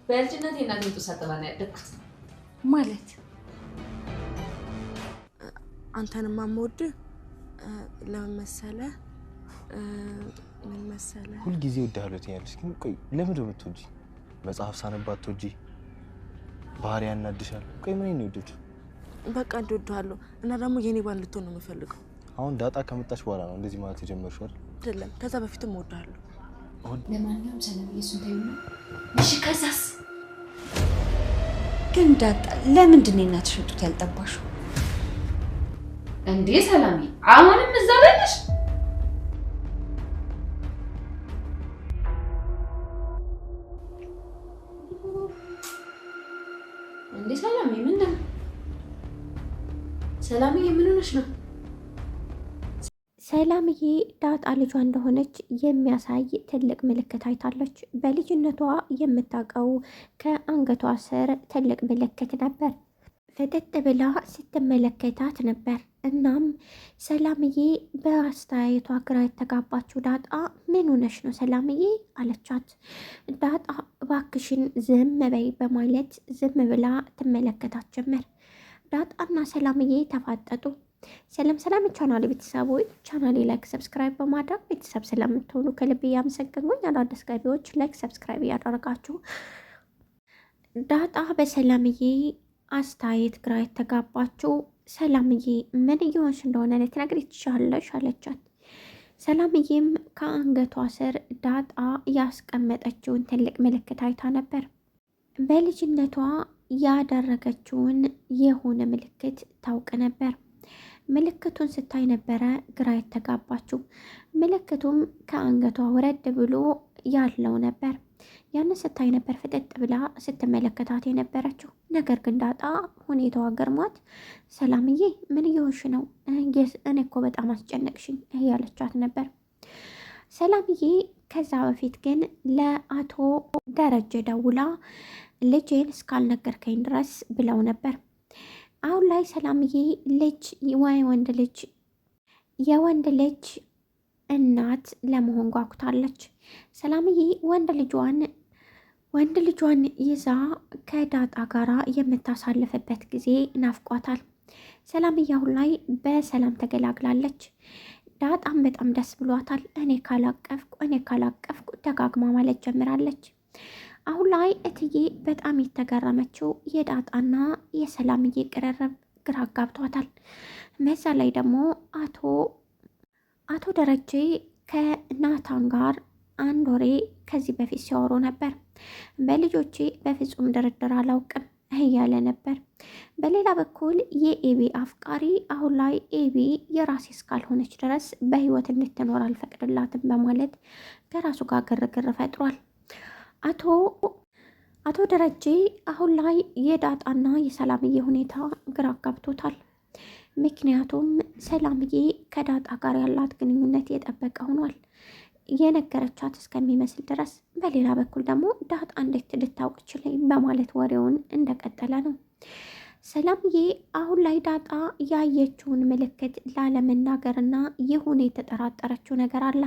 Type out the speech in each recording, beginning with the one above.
በልጅነት የእናቴን ጡት ሳጠባ ነው ያደግኩት። ማለት አንተንማ የምወድህ ለምን መሰለህ? ምን መሰለህ? ሁልጊዜ እወድሃለሁ ትያለሽ፣ ግን ቆይ ለምንድን ነው የምትወጂኝ? መጽሐፍ ሳነባ አትወጂ፣ ባህሪ ያናድሻል። ቆይ ምን ነው የወደድሽው? በቃ እንደወድሃለሁ እና ደግሞ የኔ ባል ልትሆን ነው የምፈልገው። አሁን ዳጣ ከመጣች በኋላ ነው እንደዚህ ማለት የጀመርሽው አይደል? አይደለም፣ ከዛ በፊትም እወድሃለሁ። ለማንኛውም ሰላም እየሱን ታዩና እሺ። ከዛስ ግን ዳጣ ለምንድን ነው እናትሽን ጡት ያልጠባሽው እንዴ? ሰላም አሁንም እዛ በለሽ እንዴ? ሰላም ምን ነው? ሰላምዬ ምን ሆነሽ ነው? ሰላምዬ ዳጣ ልጇ እንደሆነች የሚያሳይ ትልቅ ምልክት አይታለች። በልጅነቷ የምታውቀው ከአንገቷ ስር ትልቅ ምልክት ነበር። ፍጥጥ ብላ ስትመለከታት ነበር። እናም ሰላምዬ በአስተያየቷ ግራ የተጋባችው ዳጣ ምን ሆነሽ ነው ሰላምዬ አለቻት። ዳጣ እባክሽን ዝም በይ በማለት ዝም ብላ ትመለከታት ጀመር። ዳጣና ሰላምዬ ተፋጠጡ። ሰላም ቻናል ቤተሰቦች፣ ቻናሌ ላይክ ሰብስክራይብ በማድረግ ቤተሰብ ስለምትሆኑ ከልብ እያመሰገንኩኝ፣ አዳዲስ ገቢዎች ላይክ ሰብስክራይብ እያደረጋችሁ ዳጣ በሰላምዬ አስተያየት ግራ የተጋባችው ሰላምዬ ምን እየሆንሽ እንደሆነ ልትነግሪኝ ትችያለሽ አለቻት። ሰላምዬም ከአንገቷ ስር ዳጣ ያስቀመጠችውን ትልቅ ምልክት አይታ ነበር። በልጅነቷ ያደረገችውን የሆነ ምልክት ታውቅ ነበር። ምልክቱን ስታይ ነበረ ግራ የተጋባችው። ምልክቱም ከአንገቷ ወረድ ብሎ ያለው ነበር። ያንን ስታይ ነበር ፍጥጥ ብላ ስትመለከታት የነበረችው። ነገር ግን ዳጣ ሁኔታዋ ገርሟት ሰላምዬ ምን እየሆንሽ ነው? እኔ እኮ በጣም አስጨነቅሽኝ እያለቻት ነበር። ሰላምዬ ከዛ በፊት ግን ለአቶ ደረጀ ደውላ ልጄን እስካልነገርከኝ ድረስ ብለው ነበር። አሁን ላይ ሰላምዬ ልጅ ወይ የወንድ ልጅ እናት ለመሆን ጓጉታለች። ሰላምዬ ወንድ ልጇን ይዛ ከዳጣ ጋራ የምታሳልፍበት ጊዜ ናፍቋታል። ሰላምዬ አሁን ላይ በሰላም ተገላግላለች። ዳጣም በጣም ደስ ብሏታል። እኔ ካላቀፍኩ ደጋግማ ማለት ጀምራለች። አሁን ላይ እትዬ በጣም የተገረመችው የዳጣና የሰላምዬ ቅርርብ ግራ አጋብቷታል። መዛ ላይ ደግሞ አቶ ደረጀ ከናታን ጋር አንድ ወሬ ከዚህ በፊት ሲያወሩ ነበር። በልጆቼ በፍጹም ድርድር አላውቅም እያለ ነበር። በሌላ በኩል የኤቢ አፍቃሪ አሁን ላይ ኤቢ የራሴ እስካልሆነች ድረስ በህይወት እንድትኖር አልፈቅድላትም በማለት ከራሱ ጋር ግርግር ፈጥሯል። አቶ ደረጀ አሁን ላይ የዳጣና የሰላምዬ ሁኔታ ግራ አጋብቶታል። ምክንያቱም ሰላምዬ ከዳጣ ጋር ያላት ግንኙነት የጠበቀ ሆኗል፣ የነገረቻት እስከሚመስል ድረስ። በሌላ በኩል ደግሞ ዳጣ እንዴት ልታውቅ ችለኝ በማለት ወሬውን እንደቀጠለ ነው። ሰላምዬ አሁን ላይ ዳጣ ያየችውን ምልክት ላለመናገርና ይሁን የተጠራጠረችው ነገር አለ።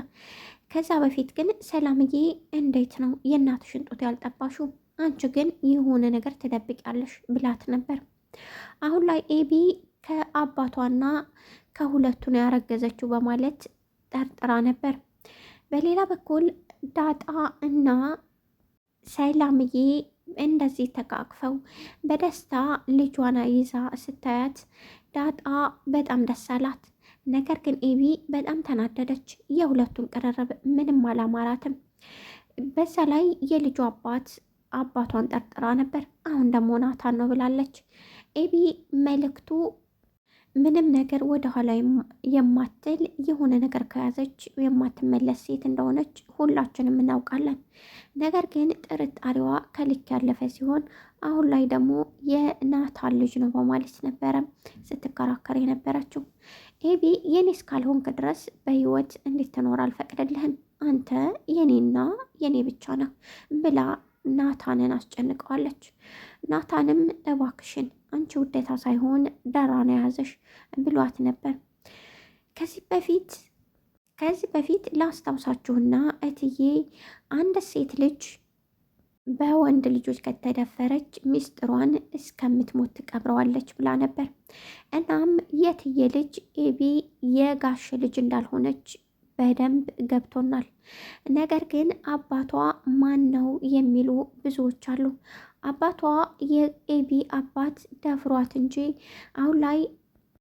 ከዛ በፊት ግን ሰላምዬ እንዴት ነው የእናትሽን ጡት ያልጠባሹ? አንቺ ግን የሆነ ነገር ትደብቂያለሽ ብላት ነበር። አሁን ላይ ኤቢ ከአባቷና ከሁለቱ ነው ያረገዘችው በማለት ጠርጥራ ነበር። በሌላ በኩል ዳጣ እና ሰላምዬ እንደዚህ ተቃቅፈው በደስታ ልጇን ይዛ ስታያት ዳጣ በጣም ደስ አላት። ነገር ግን ኤቢ በጣም ተናደደች። የሁለቱን ቅርርብ ምንም አላማራትም። በዛ ላይ የልጇ አባቷን ጠርጥራ ነበር። አሁን ደግሞ ናታን ነው ብላለች። ኤቢ መልእክቱ ምንም ነገር ወደ ኋላ የማትል የሆነ ነገር ከያዘች የማትመለስ ሴት እንደሆነች ሁላችንም እናውቃለን። ነገር ግን ጥርጣሬዋ ከልክ ያለፈ ሲሆን አሁን ላይ ደግሞ የናታን ልጅ ነው በማለት ነበረ ስትከራከር የነበረችው። ኤቢ የኔ እስካልሆንክ ድረስ በህይወት እንድትኖር አልፈቅድልህም፣ አንተ የኔና የኔ ብቻ ነህ ብላ ናታንን አስጨንቀዋለች። ናታንም እባክሽን አንቺ ውዴታ ሳይሆን ደራ ነው የያዘሽ ብሏት ነበር። ከዚህ በፊት ላስታውሳችሁና እትዬ አንድ ሴት ልጅ በወንድ ልጆች ከተደፈረች ሚስጥሯን እስከምትሞት ትቀብረዋለች ብላ ነበር። እናም የትዬ ልጅ ኤቢ የጋሽ ልጅ እንዳልሆነች በደንብ ገብቶናል። ነገር ግን አባቷ ማን ነው የሚሉ ብዙዎች አሉ። አባቷ የኤቢ አባት ደፍሯት እንጂ አሁን ላይ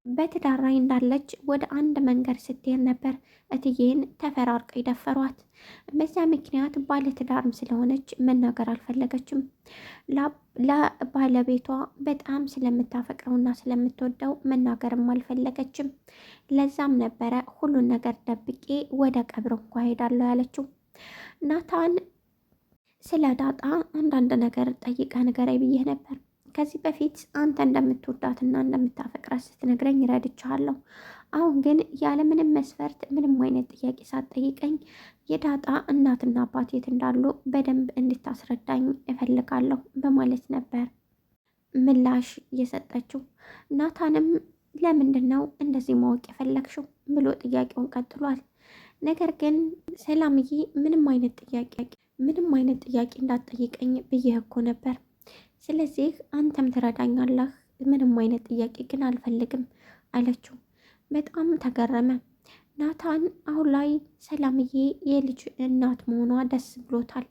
በትዳር ላይ እንዳለች ወደ አንድ መንገድ ስትሄድ ነበር እትዬን ተፈራርቀው የደፈሯት። በዚያ ምክንያት ባለትዳርም ስለሆነች መናገር አልፈለገችም። ለባለቤቷ በጣም ስለምታፈቅረውና ስለምትወደው መናገርም አልፈለገችም። ለዛም ነበረ ሁሉን ነገር ደብቄ ወደ ቀብር እንኳ ሄዳለሁ ያለችው። ናታን ስለ ዳጣ አንዳንድ ነገር ጠይቀ ንገረኝ ብዬ ነበር። ከዚህ በፊት አንተ እንደምትወዳትና እንደምታፈቅራት ስትነግረኝ ረድቻለሁ። አሁን ግን ያለምንም መስፈርት ምንም አይነት ጥያቄ ሳትጠይቀኝ የዳጣ እናትና አባት የት እንዳሉ በደንብ እንድታስረዳኝ እፈልጋለሁ በማለት ነበር ምላሽ የሰጠችው። ናታንም ለምንድን ነው እንደዚህ ማወቅ የፈለግሽው ብሎ ጥያቄውን ቀጥሏል። ነገር ግን ሰላምዬ ምንም አይነት ጥያቄ እንዳትጠይቀኝ ብዬህ እኮ ነበር። ስለዚህ አንተም ትረዳኛለህ፣ ምንም አይነት ጥያቄ ግን አልፈልግም አለችው። በጣም ተገረመ ናታን። አሁን ላይ ሰላምዬ የልጅ እናት መሆኗ ደስ ብሎታል።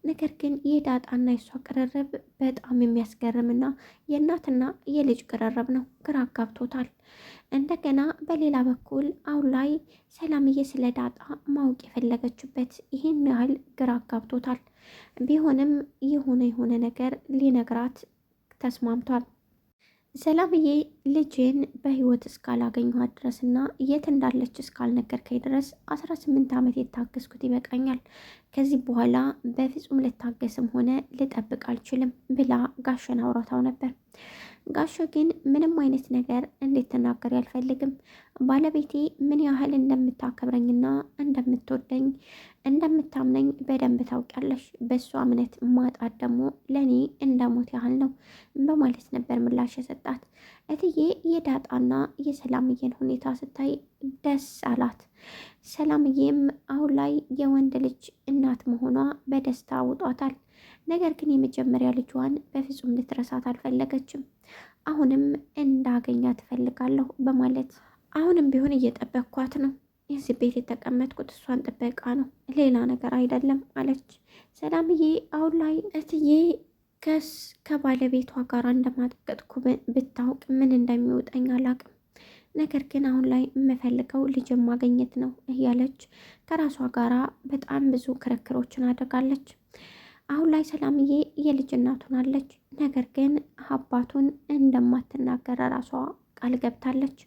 ነገር ግን የዳጣና የሷ ቅርርብ በጣም የሚያስገርምና የእናትና የልጅ ቅርርብ ነው። ግራ አጋብቶታል። እንደገና በሌላ በኩል አሁን ላይ ሰላምዬ ስለ ዳጣ ማወቅ የፈለገችበት ይህን ያህል ግራ አጋብቶታል። ቢሆንም የሆነ ነገር ሊነግራት ተስማምቷል። ሰላምዬ ልጅን በህይወት እስካላገኘኋት ድረስና የት እንዳለች እስካልነገርከኝ ድረስ 18 ዓመት የታገስኩት ይበቃኛል። ከዚህ በኋላ በፍጹም ልታገስም ሆነ ልጠብቅ አልችልም ብላ ጋሸን አውራታው ነበር። ጋሾ ግን ምንም አይነት ነገር እንድትናገር አልፈልግም። ባለቤቴ ምን ያህል እንደምታከብረኝና እንደምትወደኝ እንደምታምነኝ በደንብ ታውቂያለሽ። በእሷ እምነት ማጣት ደግሞ ለእኔ እንደ ሞት ያህል ነው በማለት ነበር ምላሽ የሰጣት። እትዬ የዳጣና የሰላምዬን ሁኔታ ስታይ ደስ አላት። ሰላምዬም አሁን ላይ የወንድ ልጅ እናት መሆኗ በደስታ ውጧታል። ነገር ግን የመጀመሪያ ልጇን በፍጹም ልትረሳት አልፈለገችም። አሁንም እንዳገኛት ትፈልጋለሁ በማለት አሁንም ቢሆን እየጠበቅኳት ነው። የዚህ ቤት የተቀመጥኩት እሷን ጥበቃ ነው፣ ሌላ ነገር አይደለም አለች ሰላምዬ። አሁን ላይ እትዬ ከባለቤቷ ጋር እንደማጠቀጥኩ ብታውቅ ምን እንደሚወጠኝ አላቅም። ነገር ግን አሁን ላይ የምፈልገው ልጅን ማግኘት ነው እያለች ከራሷ ጋራ በጣም ብዙ ክርክሮችን አድርጋለች። አሁን ላይ ሰላምዬ የልጅ እናት ሆናለች። ነገር ግን አባቱን እንደማትናገር ራሷ ቃል ገብታለች።